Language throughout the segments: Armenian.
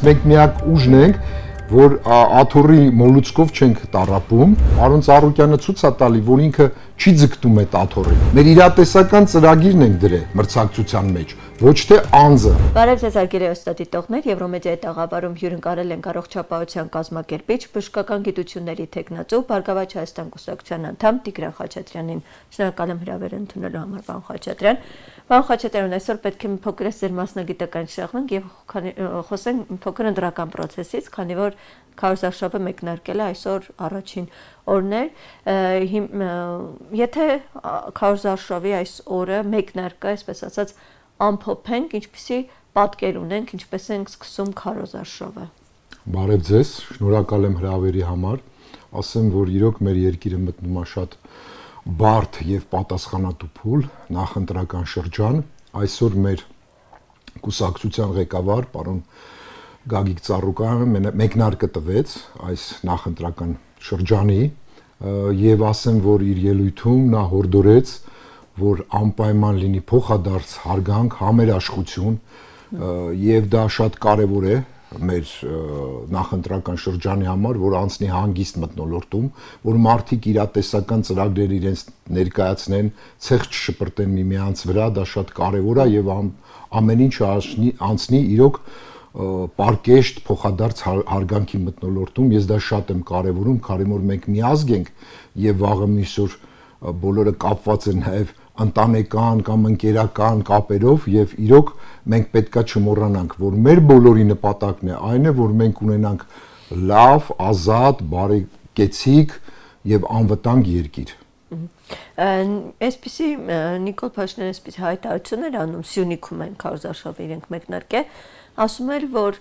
Մենք միակ ուժն ենք, որ աթոռի մոլուցկով չենք տառապում, պարոն Ծառուկյանը ցույց է տալի, որ ինքը չի ձգտում այդ աթոռին։ Մեր իրատեսական ծրագիրն ենք դրել մրցակցության մեջ, ոչ թե անձը։ Բարև ձեզ հարգելի հեռուստադիտողներ, Եվրոմեդիայի տաղավարում հյուրընկալել ենք առողջապահության կազմակերպիչ, բժշկական գիտությունների թեկնածու, Բարգավաճ Հայաստան կուսակցության անդամ Տիգրան Խաչատրյանին։ Շնորհակալ եմ հրավեր ընդունելու համար, պարոն Խաչատրյան։ Պարոն Խաչատրյան, այսօր պետք է մի փոքր ձեր մասնագիտական շահենք եւ խոսենք փոքր ընդրական process-ից, քանի որ քարոզարշավը մեկնարկել է այսօր առաջին օրն էր։ Եթե քարոզարշավի այս օրը մեկնարկը, այսպես ասած, ամփոփենք, ինչպիսի պատկեր ունենք, ինչպես ենք սկսում քարոզարշավը։ Բարև ձեզ, շնորհակալ եմ հրավերի համար։ Ասեմ, որ իրոք մեր երկիրը մտնում է շատ բարդ եւ պատասխանատու փուլ, նախընտրական շրջան։ Այսօր մեր կուսակցության ղեկավար պարոն Գագիկ Ծառուկյանը մեկնարկը տվեց այս նախընտրական շրջանի եւ ասեմ, որ իր ելույթում նա հորդորեց, որ անպայման լինի փոխադարձ հարգանք, համերաշխություն եւ դա շատ կարեւոր է մեր նախընտրական շրջանի համար, որ անցնի հանգիստ մթնոլորտում, որ մարդիկ իրատեսական ծրագրեր իրենց ներկայացնեն, ցեղ չշպրտեն միմյանց վրա, դա շատ կարեւոր է եւ ամեն ինչ անցնի իրոք պարկեշտ փոխադարձ հարգանքի մթնոլորտում, ես դա շատ եմ կարևորում, քանի որ մենք մի ազգ ենք եւ վաղը միսօր բոլորը կապված են նաեւ ընտանեկան կամ ընկերական կապերով եւ իրոք մենք պետքա չմոռանանք, որ մեր բոլորի նպատակն է այն է, որ մենք ունենանք լավ, ազատ, բարեկեցիկ եւ անվտանգ երկիր։ Այսպեսի Նիկոլ Փաշինյանը այսպես հայտարարություն էր անում Սյունիքում են քարոզարշավը իրենք մեկնարկել, ասում էր, որ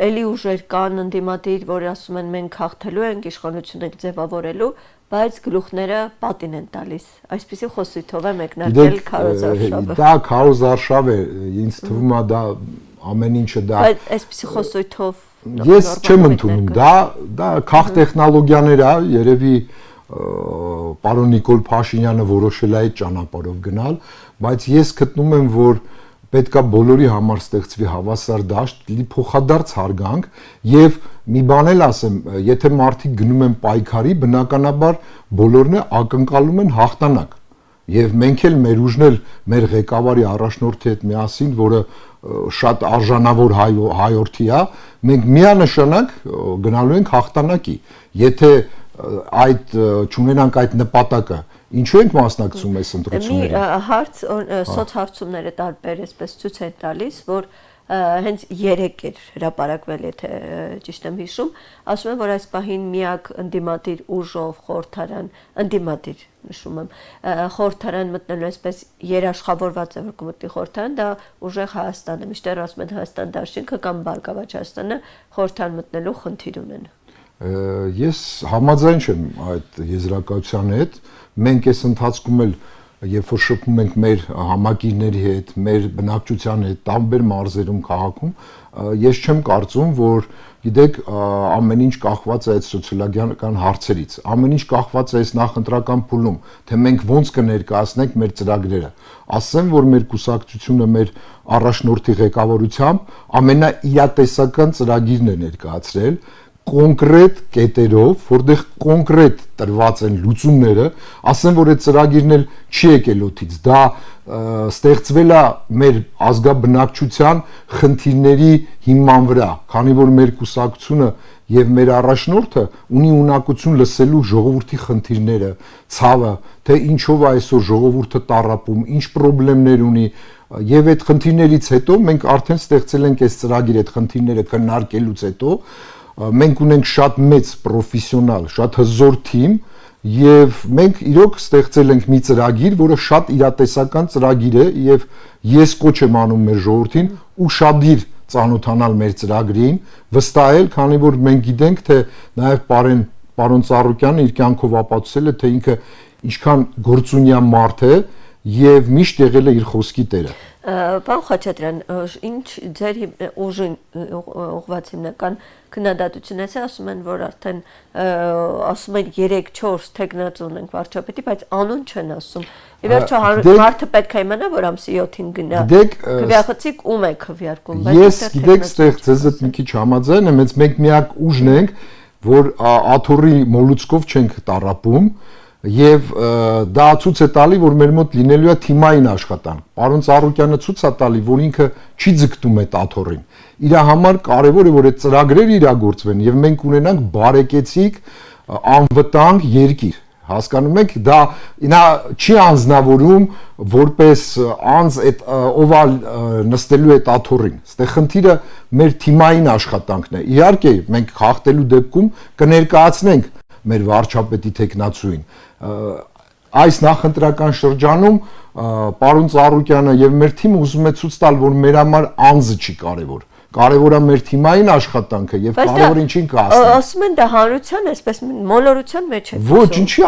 էլի ուժեր կան ընդդիմադիր, որ ասում են մենք հաղթելու ենք, իշխանություն ենք ձևավորելու, բայց գլուխները պատին են տալիս։ Այսպեսի խոսույթով է մեկնարկել քարոզարշավը։ Դա քարոզարշավ է, ինձ թվում է դա ամեն ինչը դա։ Բայց այսպեսի խոսույթով ես չեմ ընդունում, դա քաղ տեխնոլոգիաներ է, երևի պարոն Նիկոլ Փաշինյանը որոշել է այդ ճանապարհով գնալ, բայց ես գտնում եմ, որ պետքա բոլորի համար ստեղծվի հավասար դաշտ, լի փոխադարձ հարգանք եւ մի բան էլ ասեմ, եթե մարդիկ գնում են պայքարի, բնականաբար բոլորն ակնկալում են հաղթանակ։ Եվ մենք էլ մեր ուժն էլ մեր ղեկավարի առաջնորդի հետ միասին, որը շատ արժանավոր հայորդի է, մենք միանշանակ գնալու ենք հաղթանակի։ Եթե այդ չունենանք այդ նպատակը, ինչու ենք մասնակցում այս ընտրություններին։ Մի հարց սոցհարցումները տարբեր այսպես ցույց են տալիս, որ հենց 3 էր հրապարակվել, եթե ճիշտ եմ հիշում, ասում են, որ այս պահին միակ ընդդիմադիր ուժով խորհրդարան, ընդդիմադիր նշում եմ, խորհրդարան մտնելու այսպես երաշխավորված է, որ կմտնի խորհրդարան, դա ուժեղ Հայաստանը, միշտեր ասում են Հայաստան դաշինքը կամ Բարգավաճ Հայաստանը խորհրդարան մտնելու խնդիր ունեն։ Ես համաձայն չեմ այդ եզրակացության հետ, մենք այս ընթացքում էլ երբ որ շփում ենք մեր համակիրների հետ, մեր բնակչության հետ, տարբեր մարզերում, քաղաքում, ես չեմ կարծում, որ գիտեք, ամեն ինչ կախված է այդ սոցիալական հարցերից, ամեն ինչ կախված է այս նախընտրական փուլում, թե մենք ոնց կներկայացնենք մեր ծրագրերը։ Ասեմ, որ մեր կուսակցությունը մեր առաջնորդի ղեկավարությամբ ամենաիրատեսական ծրագիրն է ներկայացրել, կոնկրետ կետերով, որտեղ կոնկրետ տրված են լուծումները, ասեմ, որ այդ ծրագիրն էլ չի եկել օդից, դա ստեղծվել է մեր ազգաբնակչության խնդիրների հիման վրա, քանի որ մեր կուսակցությունը եւ մեր առաջնորդը ունի ունակություն լսելու ժողովրդի խնդիրները, ցավը, թե ինչով է այսօր ժողովուրդը տառապում, ինչ խնդիրներ ունի, եւ այդ խնդիրներից հետո մենք արդեն ստեղծել ենք այս ծրագիրը, այդ խնդիրները քննարկելուց հետո մենք ունենք շատ մեծ պրոֆեսիոնալ, շատ հզոր թիմ եւ մենք իրոք ստեղծել ենք մի ծրագիր, որը շատ իրատեսական ծրագիր է եւ ես կոչ եմ անում մեր ժողովրդին ուշադիր ծանոթանալ մեր ծրագրին, վստահել, քանի որ մենք գիտենք, թե նաեւ պարոն Ծառուկյանը իր կյանքով ապացուցել է, թե ինքը ինչքան գործունյա մարդ է եւ միշտ եղել է իր խոսքի տերը։ Պարոն Խաչատրյան, ինչ ձեր ուժին ուղղված հիմնական քննադատությունից է, ասում են, որ արդեն ասում են 3-4 տեխնացու ունենք վարչապետի, բայց անուն չեն ասում։ Ի վերջո մարդը պետք է իմանա, որ ամսի 7-ին գնա։ Քվեախցիկ ում է քվեարկում։ Ես գիտեք, ստեղ ձեզ հետ մի քիչ համաձայն եմ, մենք միակ ուժն ենք, որ աթոռի մոլուցկով չենք տառապում։ Եվ դա ցույց է տալի, որ մեր մոտ լինելու է թիմային աշխատանք։ Պարոն Ծառուկյանը ցույց է տալի, որ ինքը չի ձգտում այդ աթոռին։ Իր համար կարևոր է, որ այդ ծրագրերը իրագործվեն եւ մենք ունենանք բարեկեցիկ անվտանգ երկիր։ Հասկանում եք, դա նա չի անձնավորում որպես անձ այդ ով նստելու այդ աթոռին։ Այստեղ խնդիրը մեր թիմային աշխատանքն է։ Իհարկե, մենք հաղթելու դեպքում կներկայացնենք մեր վարչապետի տեխնացուին։ Այս նախընտրական շրջանում պարոն Ծառուկյանը եւ մեր թիմը ուզում է ցույց տալ, որ մեր համար անձը չի կարևոր։ Կարևորը մեր թիմային աշխատանքը եւ կարևոր ինչին կհասնենք։ Ասում են դա հանրության, այսպես մոլորության մեջ է։ Ոչ, ինչի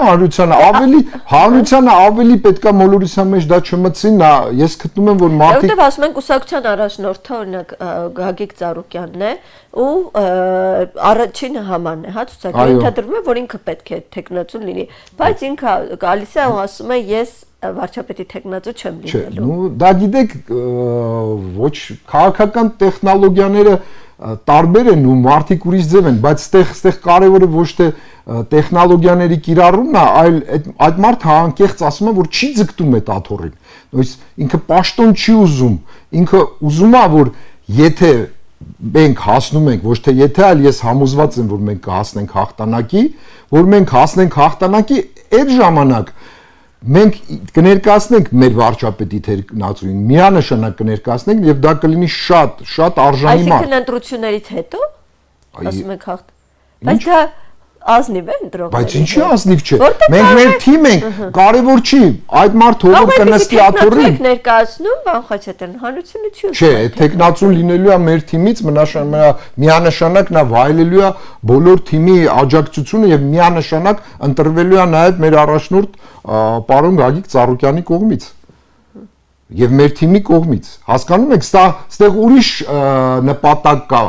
հանրությանը, ավելի պետքա մոլորության մեջ դա չմտցին, ես գտնում եմ, որ մարդիկ Որտեւ ասում են կուսակցության առաջնորդը, օրինակ Գագիկ Ծառուկյանն է, ու առաջին համարն է, հա, ցուցակը ենթադրվում է, որ ինքը պետք է տեխնացու լինի, բայց ինքը գալիս է ու ասում է ես վարչապետի տեխնացու չեմ լինելու։ Չէ, դա գիտեք, ոչ քաղաքական տեխնոլոգիաները տարբեր են ու մարդիկ ուրիշ ձև են, բայց այստեղ կարևորը ոչ թե տեխնոլոգիաների կիրառումն է, այլ այդ մարդը անկեղծ ասում է, որ չի ձգտում այդ աթոռին։ Այսինքն ինքը պաշտոն չի ուզում, ինքը ուզում է, որ եթե մենք հասնում ենք, ոչ թե եթե, այլ ես համոզված եմ, որ մենք կհասնենք հաղթանակի, որ մենք հասնենք հաղթանակի, այդ ժամանակ մենք կներկայացնենք մեր վարչապետի տեխնացուին, միանշանակ կներկայացնենք եւ դա կլինի շատ արժանի մարդ։ Այսինքն ընտրություններից հետո ասում եք հաղթ։ Բայց դա ազնիվ է ընտրողների։ Բայց ինչի ազնիվ չէ։ Մենք մեր թիմ ենք, կարևոր չի, այդ մարդը ով կնստի աթոռին։ Եք ներկայացնում, բան Խաչատրյան, հանրությունը չի։ Չէ, տեխնացուն լինելու է մեր թիմից, միանշանակ նա վայելելու է բոլոր թիմի աջակցությունը եւ միանշանակ ընտրվելու է նաեւ մեր առաջնորդ պարոն Գագիկ Ծառուկյանի կողմից եւ մեր թիմի կողմից։ Հասկանում եք, ստեղ ուրիշ նպատակ կա։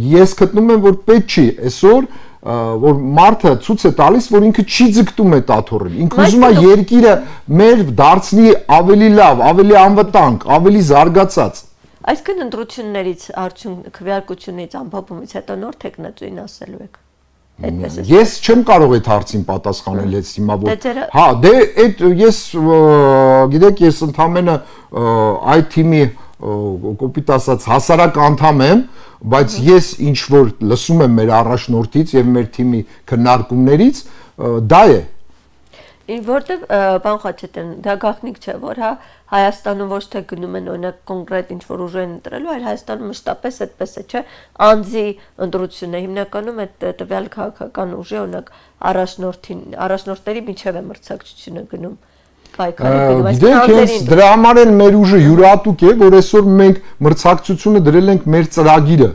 Ես գտնում եմ, որ պետք չի այսօր որ մարդը ցույց է տալիս, որ ինքը չի ձգտում այդ աթոռին։ Ինքը ուզում է երկիրը մեր դարձնի ավելի լավ, ավելի անվտանգ, ավելի զարգացած։ Այսինքն ընտրություններից արդյունք քվեարկությունից ամփոփումից հետո նոր տեխնացուին ասելու եք։ Այդպես է։ Ես չեմ կարող այդ հարցին պատասխանել այս հիմա որ հա դե այդ ես գիտեք ես ընդամենը այդ թիմի կոպիտ ասած հասարակ անդամ եմ, բայց ես ինչ որ լսում եմ մեր առաջնորդից եւ մեր թիմի քննարկումներից դա է։ Որտեւ բան Խաչատրյան, դա գաղտնիք չէ, որ հա Հայաստանում ոչ թե գնում են օրինակ կոնկրետ ինչ որ ուժ են ընտրելու, այլ Հայաստանում մշտապես այդպես է, չէ, անձի ընտրություն է, հիմնականում այդ տվյալ քաղաքական ուժի օրինակ առաջնորդների միջև է մրցակցությունը գնում։ Գիտեք, դրա համար էլ մեր ուժը յուրահատուկ է, որ այսօր մենք մրցակցությունը դրել ենք մեր ծրագիրը,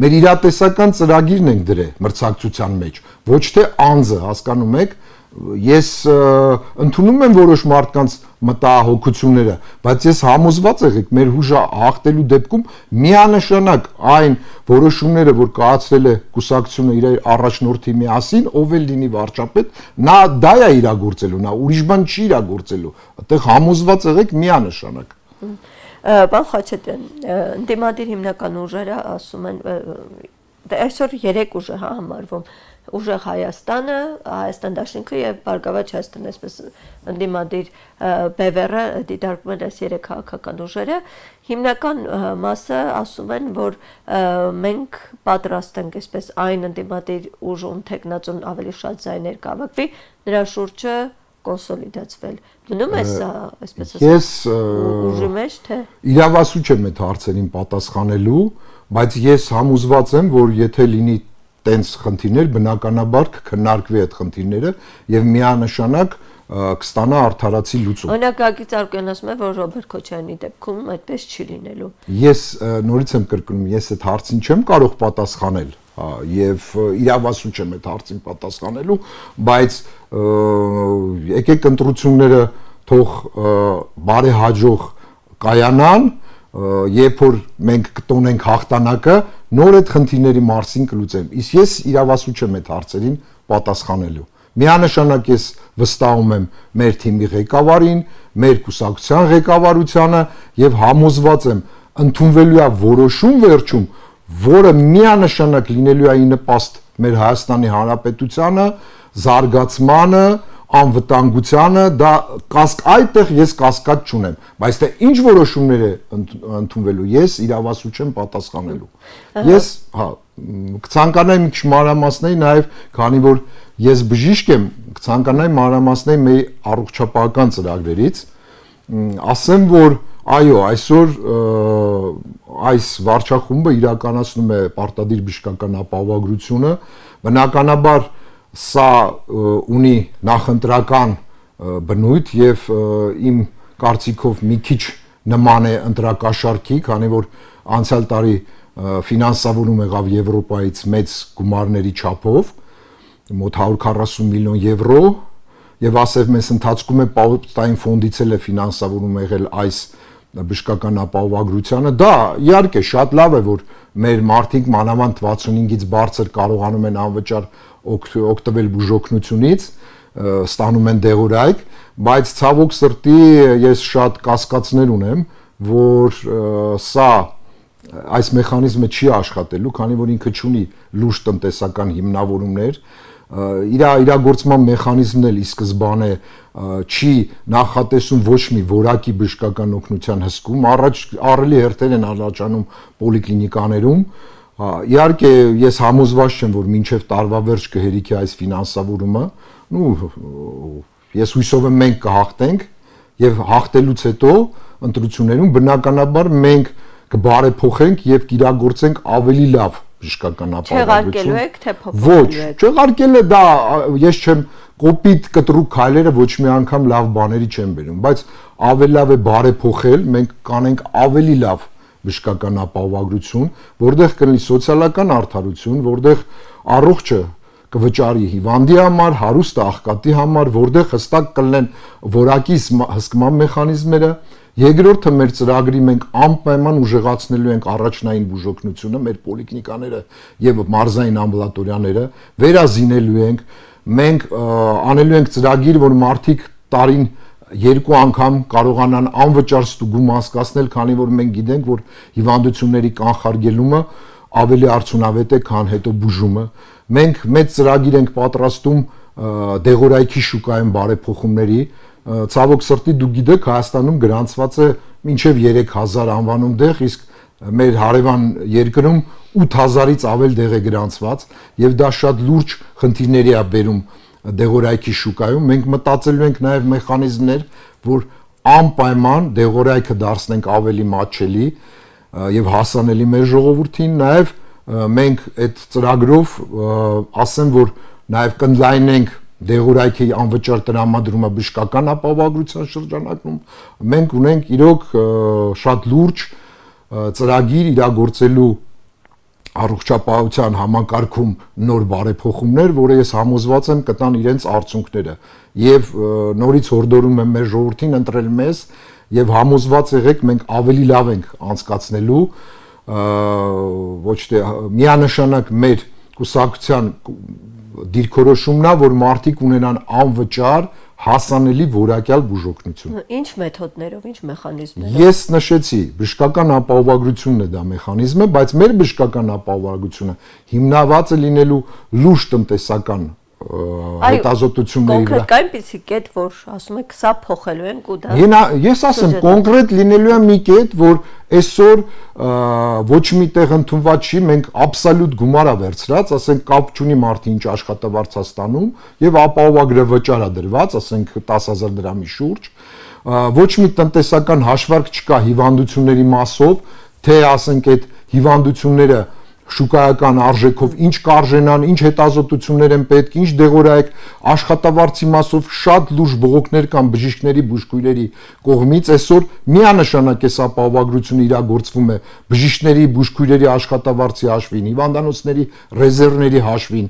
մեր իրատեսական ծրագիրն ենք դրել մրցակցության մեջ, ոչ թե անձը, հասկանում եք, ես ընդունում եմ որոշ մարդկանց մտահոգությունները, բայց ես համոզված եղեք մեր հուժը հաղթելու դեպքում միանշանակ այն որոշումները, որ կայացրել է կուսակցությունը իր առաջնորդի միասին, ով էլ լինի վարչապետ, նա դա է իրագործելու, նա ուրիշ բան չի իրագործելու, այդտեղ համոզված եղեք միանշանակ։ Պարոն Խաչատրյան, ընդդիմադիր հիմնական ուժերը ասում են, այսօր 3 ուժ է համարվում, ուժեղ Հայաստանը, Հայաստան դաշինքը եւ Բարգավաճ Հայաստանը, այսպես ընդդիմադիր բևեռը դիտարկում են այս 3 քաղաքական ուժերը, հիմնական մասը ասում են, որ մենք պատրաստ ենք այսպես այն ընդդիմադիր ուժում տեխնացուն ավելի շատ ձայներ կավակվի, նրա շուրջը կոնսոլիդացվել։ Մնում է սա, այսպես ասած։ Ես ուժի մեջ թե իրավասու չեմ այդ հարցերին պատասխանելու, բայց ես համոզված եմ, որ եթե լինի տենց խնդիրներ, բնականաբար կքննարկվի այդ խնդիրները եւ միանշանակ կստանա արդարացի լուծում։ Օրինակ Գագիկ Ծառուկյանն ասում է, որ Ռոբերտ Քոչարյանի դեպքում այդպես չի լինելու։ Ես նորից եմ կրկնում, ես այդ հարցին չեմ կարող պատասխանել, եւ իրավասու չեմ այդ հարցին պատասխանելու, բայց եկեք ընտրությունները թող բարեհաջող կայանան երբ որ մենք կտոնենք հաղթանակը, նոր այդ խնդիրների մասին կլուծենք։ Իսկ ես իրավասու չեմ այդ հարցերին պատասխանելու։ Միանշանակ ես վստահում եմ մեր թիմի ղեկավարին, մեր կուսակցության ղեկավարությանը եւ համոզված եմ ընդունվելու է որոշում վերջում, որը միանշանակ լինելու է ի նպաստ մեր Հայաստանի Հանրապետությանը, զարգացմանը, անվտանգությանը, դա այդտեղ ես կասկած չունեմ, բայց թե ինչ որոշումներ է ընդունվելու, ես իրավասու չեմ պատասխանելու։ Ես կցանկանայի մի քիչ մանրամասների նաև, քանի որ ես բժիշկ եմ, կցանկանայի մանրամասների մեր առողջապահական ծրագրերից, ասեմ, որ այո, այսօր այս վարչախումբը իրականացնում է պարտադիր բժշկական ապահովագրությունը, բնականաբար սա ունի նախընտրական բնույթ եւ իմ կարծիքով մի քիչ նման է ընտրակաշառքի, քանի որ անցյալ տարի ֆինանսավորում եղավ Եվրոպայից մեծ գումարների չափով, մոտ 140 միլիոն եվրո, եւ ասեմ մեզ ընթացքում է պաուստային ֆոնդից էլ է ֆինանսավորում եղել այս բժշկական ապահովագրությանը, դա իհարկե շատ լավ է, որ մեր մարդիկ մանավանդ 65-ից բարձր կարողանում են անվճար օգտվել բուժօգնությունից, ստանում են դեղորայք, բայց ցավոք սրտի ես շատ կասկածներ ունեմ, որ սա այս մեխանիզմը չի աշխատելու, քանի որ ինքը չունի լուրջ տնտեսական հիմնավորումներ, իրագործման մեխանիզմն էլ ի սկզբանե չի նախատեսում ոչ մի որակի բժշկական օգնության հսկում, ահռելի հերթեր են առաջանում պոլիկլինիկաներում, իհարկե ես համոզված չեմ, որ մինչև տարվա վերջ կհերիքի այս ֆինանսավորումը, ես հույսով եմ մենք կհաղթենք եւ հաղթելուց հետո ընտրություններում բնականաբար մենք կբարեփոխենք եւ կիրագործենք ավելի լավ բժշկական ապահովագրություն։ Չեղարկելու եք, թե փոխելու եք։ Ոչ, չեղարկելը դա ես չեմ կոպիտ կտրուկ քայլերը ոչ մի անգամ լավ բաների չեն բերում, բայց ավելի լավ է բարեփոխել, մենք կանենք ավելի լավ բժշկական ապահովագրություն, որտեղ կլինի սոցիալական արդարություն, որտեղ առողջը կվճարի հիվանդի համար, հարուստը աղքատի համար, որտեղ հստակ կլինեն որակի հսկման մեխանիզմները։ Երկրորդը մեր ծրագրի մենք անպայման ուժեղացնելու ենք առաջնային բուժօգնությունը, մեր պոլիկլինիկաները եւ մարզային ամբուլատորիաները վերազինելու ենք, մենք անելու ենք ծրագիր, որ մարդիկ տարին 2 անգամ կարողանան անվճար ստուգում անցկացնել, քանի որ մենք գիտենք, որ հիվանդությունների կանխարգելումը ավելի արդյունավետ է, քան հետո բուժումը։ Մենք մեծ ծրագիր ենք պատրաստում դեղորայքի շուկայում բարեփոխումների, ցավոք սրտի դուք գիտեք Հայաստանում գրանցված է մինչև 3000 անվանում դեղ, իսկ մեր հարևան երկրում 8000-ից ավել դեղ է գրանցված եւ դա շատ լուրջ խնդիրների է բերում դեղորայքի շուկայում։ Մենք մտածելու ենք նաեւ մեխանիզմներ, որ անպայման դեղորայքը դարձնենք ավելի մատչելի եւ հասանելի մեր ժողովրդին, նաեւ մենք այդ ծրագրով ասեմ, որ նաեւ կընդլայնենք դեղորայքի անվճար տրամադրումը բժշկական ապահովագրության շրջանակում, մենք ունենք իրոք շատ լուրջ ծրագիր իրագործելու առողջապահության համակարգում նոր բարեփոխումներ, որը ես համոզված եմ կտան իրենց արդյունքները եւ նորից հորդորում եմ մեր ժողովրդին ընտրել մեզ եւ համոզված եղեք մենք ավելի լավ ենք անցկացնելու ոչ թե միանշանակ մեր կուսակցության դիրքորոշումն է, որ մարդիկ ունենան անվճար հասանելի որակյալ բուժօգնություն։ Ինչ մեթոդներով, ինչ մեխանիզմներով։ Ես նշեցի, բժշկական ապահովագրությունն է դա մեխանիզմը, բայց մեր բժշկական ապահովագրությունը հիմնված է լինելու լուրջ տնտեսական հետազոտությունների վրա։ Կոնկրետ այնպիսի կետ, որ ասում եք, սա փոխելու ենք ու դա։ Ես ասեմ, կոնկրետ լինելու է մի կետ, որ այսօր ոչ մի տեղ ընդունված չի, մենք աբսոլյուտ գումար է վերցրած, ասենք կապ չունի մարդի ինչ աշխատավարձ է ստանում եւ ապահովագրը վճար է դրված, ասենք 10000 դրամի շուրջ, ոչ մի տնտեսական հաշվարկ չկա հիվանդությունների մասով, թե ասենք այդ հիվանդությունները շուկայական արժեքով ինչ կարժենան, ինչ հետազոտություններ են պետք, ինչ դեղորայք, աշխատավարձի մասով շատ լուրջ բողոքներ կան բժիշկների, բուժքույրերի կողմից, այսօր միանշանակ այս ապահովագրությունը իրագործվում է բժիշկների, բուժքույրերի աշխատավարձի հաշվին, հիվանդանոցների ռեզերվների հաշվին,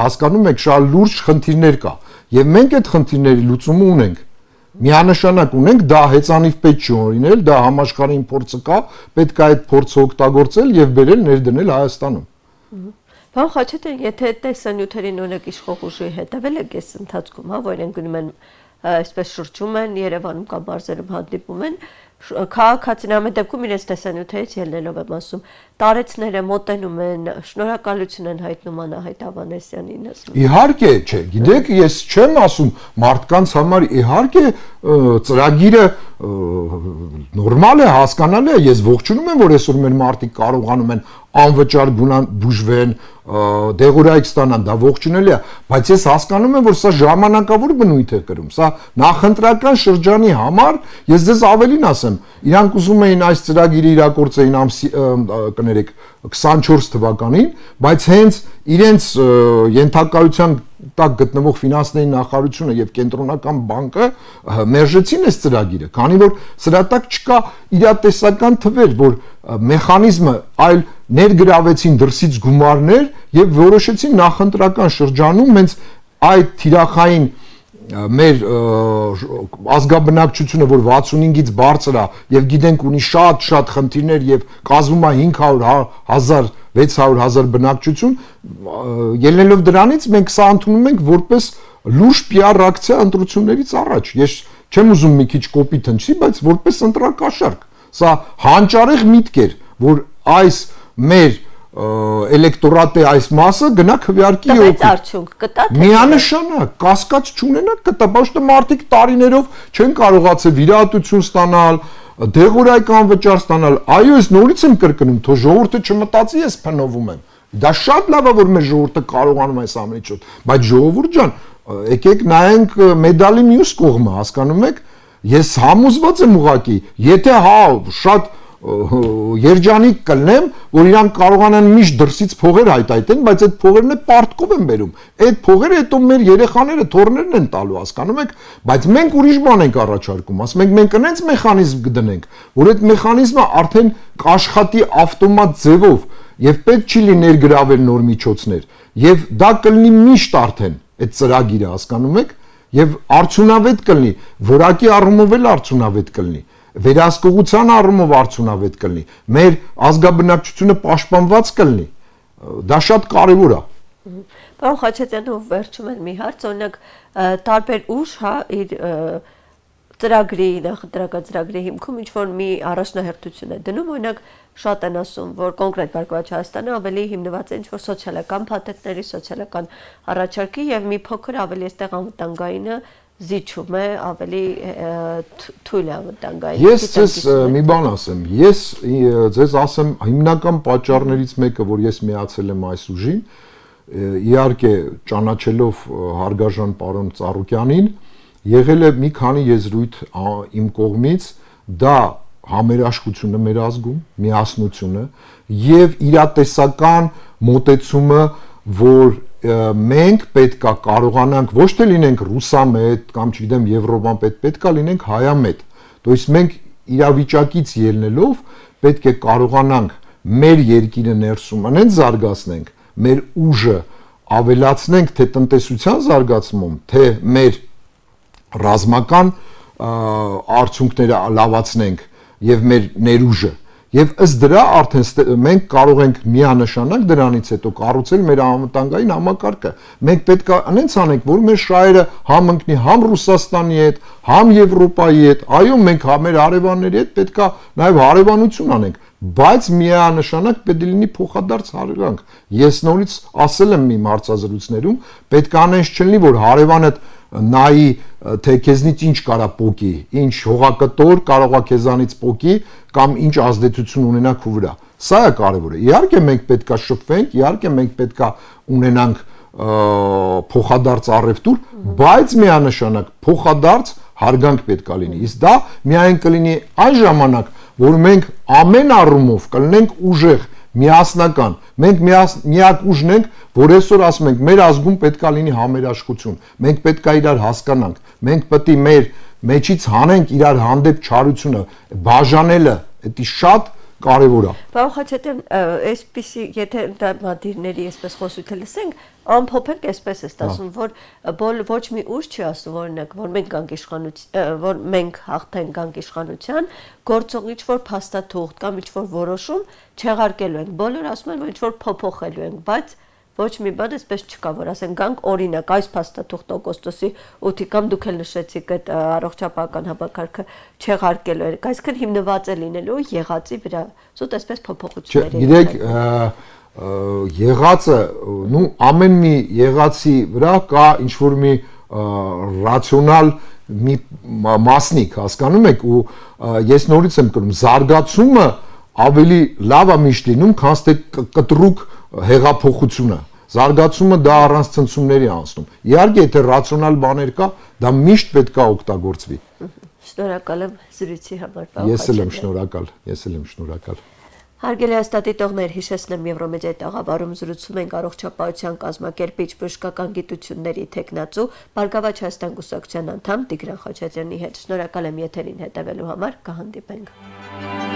հասկանում եք, շատ լուրջ խնդիրներ կա, եւ մենք այդ խնդիրների լուծումը ունենք։ Միանշանակ ունենք, դա հեծանիվ պետք չի օրինել, դա համաշխարհային փորձը կա, պետք է այդ փորձը օգտագործել եւ բերել ներդնել Հայաստանում։ Պարոն Խաչատրյան, եթե տեսանյութերին օրինակ իշխող ուժի հետևել եք այս ընթացքում, հա, որ իրենք գնում են այսպես շրջում են Երևանում կամ մարզերում հանդիպում են, քաղաքացին ամեն դեպքում իրենց տեսանյութերից ելնելով եմ ասում, տարեցները մոտենում են, շնորհակալություն են հայտնում Անահիտ Ավանեսյանին, ասում։ Իհարկե, չէ, գիտեք, ես չեմ ասում մարդկանց համար իհարկե ծրագիրը նորմալ է, հասկանալի է, ես ողջունում եմ, որ այսօր մեր մարդիկ կարողանում են անվճար բուժվեն, դեղորայք ստանան, դա ողջունելի է, բայց ես հասկանում եմ, որ սա ժամանակավոր բնույթ է կրում, սա նախընտրական շրջանի համար, ես ձեզ ավելին ասեմ, իրանք ուզում էին այս ծրագիրը իրագործեին 24 թվականին, բայց հենց իրենց ենթակայության տակ գտնվող ֆինանսների նախարարությունը եւ կենտրոնական բանկը մերժեցին այս ծրագիրը, քանի որ սրա տակ չկա իրատեսական թվեր, որ մեխանիզմը այլ ներգրավեցին դրսից գումարներ եւ որոշեցին նախընտրական շրջանում հենց այդ թիրախային մեր ազգաբնակչությունը, որ 65-ից բարձր է եւ գիտենք ունի շատ խնդիրներ եւ կազմում է 500,000 600,000 բնակչություն, ելնելով դրանից մենք սա ընդունում ենք որպես լուրջ PR ակցիա ընտրություններից առաջ։ Ես չեմ ուզում մի քիչ կոպիտ հնչի, բայց որպես ընտրակաշարք։ Սա հանճարեղ միտք էր, որ այս մեր էլեկտորատի այս մասը գնա քվեարկի օգուտ։ Արդյունք կտա։ Միանշանակ, կասկած չունենա, կտա, ոչ թե մարդիկ տարիներով չեն կարողացել վիրահատություն ստանալ, դեղորայք անվճար ստանալ։ Այո, ես նորից եմ կրկնում, թող ժողովուրդը չմտածի, ես փնովում եմ։ Դա շատ լավ է, որ մեր ժողովուրդը կարողանում է այս ամենից շուտ, բայց ժողովուրդ ջան, եկեք նայենք մեդալի մյուս կողմը, հասկանում եք։ Ես համոզված եմ ուղղակի, եթե հա շատ երջանիկ կլնեմ, որ իրանք կարողանան միշտ դրսից փողեր հայտայտեն, բայց այդ փողերն պարտքով են բերում։ Այդ փողերը հետո մեր երեխաները, թոռներն են տալու, հասկանում եք, բայց մենք ուրիշ բան ենք առաջարկում, ասում ենք մենք այնց մեխանիզմ կդնենք, որ այդ մեխանիզմը արդեն կաշխատի ավտոմատ ձևով եւ պետք չի լինի ներգրավել նոր միջոցներ, եւ դա կլինի միշտ արդեն այդ ծրագիրը, հասկանում եք, եւ արդյունավետ կլինի, որակի առումով էլ արդյունավետ կլինի, վերահսկողության առումով արդյունավետ կլինի, մեր ազգաբնակչությունը պաշտպանված կլինի, դա շատ կարևոր է։ Պարոն Խաչատրյան, ով վերջում են մի հարց, օրինակ տարբեր ուժ, հա, իր ծրագրի, նախընտրական ծրագրի հիմքում ինչ որ մի առաջնահերթություն է դնում, օրինակ շատ են ասում, որ կոնկրետ Բարգավաճ Հայաստանը ավելի հիմնված է ինչ որ սոցիալական փաթեթների, սոցիալական առաջարկի եւ մի փոքր ավելի այստեղ անվտանգայինը զիջում է, ավելի թույլ է անվտանգային։ Ես ձեզ մի բան ասեմ, ես ձեզ ասեմ հիմնական պատճառներից մեկը, որ ես միացել եմ այս ուժին, իհարկե ճանաչելով հարգարժան պարոն Ծառուկյանին, եղել է մի քանի եզրույթ իմ կողմից, դա համերաշխությունը մեր ազգում, միասնությունը եւ իրատեսական մոտեցումը, որ մենք պետքա կարողանանք ոչ թե լինենք ռուսամետ կամ չգիտեմ եվրոպան պետքա լինենք հայամետ, то есть մենք իրավիճակից ելնելով պետք է կարողանանք մեր երկիրը ներսում անեն զարգացնենք, մեր ուժը ավելացնենք թե տնտեսության զարգացում, թե մեր ռազմական արդյունքները լավացնենք եւ մեր ներուժը եւ ըստ դրա արդեն մենք կարող ենք միանշանակ դրանից հետո կառուցել մեր անվտանգային համակարգը։ Մենք պետք է այնց անենք, որ մեր շահերը համ ընկնի համ Ռուսաստանի հետ, համ Եվրոպայի հետ, այո, մենք մեր հարևանների հետ պետք է նաեւ հարևանություն անենք, բայց միանշանակ պետք է լինի փոխադարձ հարգանք։ Ես նորից ասել եմ իմ հարցազրույցներում, պետք է անենք չլինի, որ հարևանդ նայի թե քեզնից ինչ կարա փոկի, ինչ հողակտոր կարող է քեզանից փոկի կամ ինչ ազդեցություն ունենա քու վրա։ Սա է կարևորը։ Իհարկե մենք պետքա շփվենք, իհարկե մենք պետքա ունենանք փոխադարձ առևտուր, բայց միանշանակ փոխադարձ հարգանք պետքա լինի։ Իսկ դա միայն կլինի այն ժամանակ, որ մենք ամեն առումով կլինենք ուժեղ, միասնական։ Մենք միակ ուժն ենք, որ այսօր ասում ենք, մեր ազգում պետքա լինի համերաշխություն։ Մենք պետքա իրար հասկանանք։ Մենք պետք է մեր մեջից հանենք իրար հանդեպ չարությունը, բաժանելը, դա շատ կարևոր է։ Պարոն Խաչատրյան, այսպիսի եթե դիմադիրների այսպես խոսույթը լսենք, ամփոփենք այսպես է ստացվում, որ ոչ մի ուժ չի ասում օրինակ, որ մենք գանք իշխանության, որ մենք հաղթենք գանք իշխանության, գործող ինչ-որ փաստաթուղթ կամ ինչ-որ որոշում չեղարկելու ենք։ Բոլորը ասում են, որ ինչ-որ փոփոխելու ենք, բայց ոչ մի բան այսպես չկա, որ ասեն գանք օրինակ այս փաստաթուղթ օգոստոսի 8-ի կամ դուք էլ նշեցիք այդ առողջապահական համակարգը չեղարկելու է, այսինքն հիմնված է լինելու եղածի վրա, զուտ այսպես փոփոխությունների։ Գիտեք, եղածը, նու ամեն մի եղածի վրա կա ինչ-որ մի ռացիոնալ մի մասնիկ, հասկանում եք, ու ես նորից եմ կրում, զարգացումը ավելի լավ է միշտ լինում, քան թե կտրուկ հեղափոխությունը։ Զարգացումը դա առանց ցնցումների անցնում։ Իհարկե, եթե ռացիոնալ բաներ կա, դա միշտ պետք է օգտագործվի։ Շնորհակալ եմ զրույցի համար։ Ես էլ եմ շնորհակալ։ Հարգելի հաստատիտողներ, հիշեցնեմ Եվրոմեդիայի տաղավարում զրուցում ենք առողջապահության կազմակերպիչ բժշկական գիտությունների թեկնածու Բարգավաճ Հայաստան կուսակցության անդամ Տիգրան Խաչատրյանի հետ։ Շնորհակալ եմ եթերին հետևելու համար, կհանդիպենք։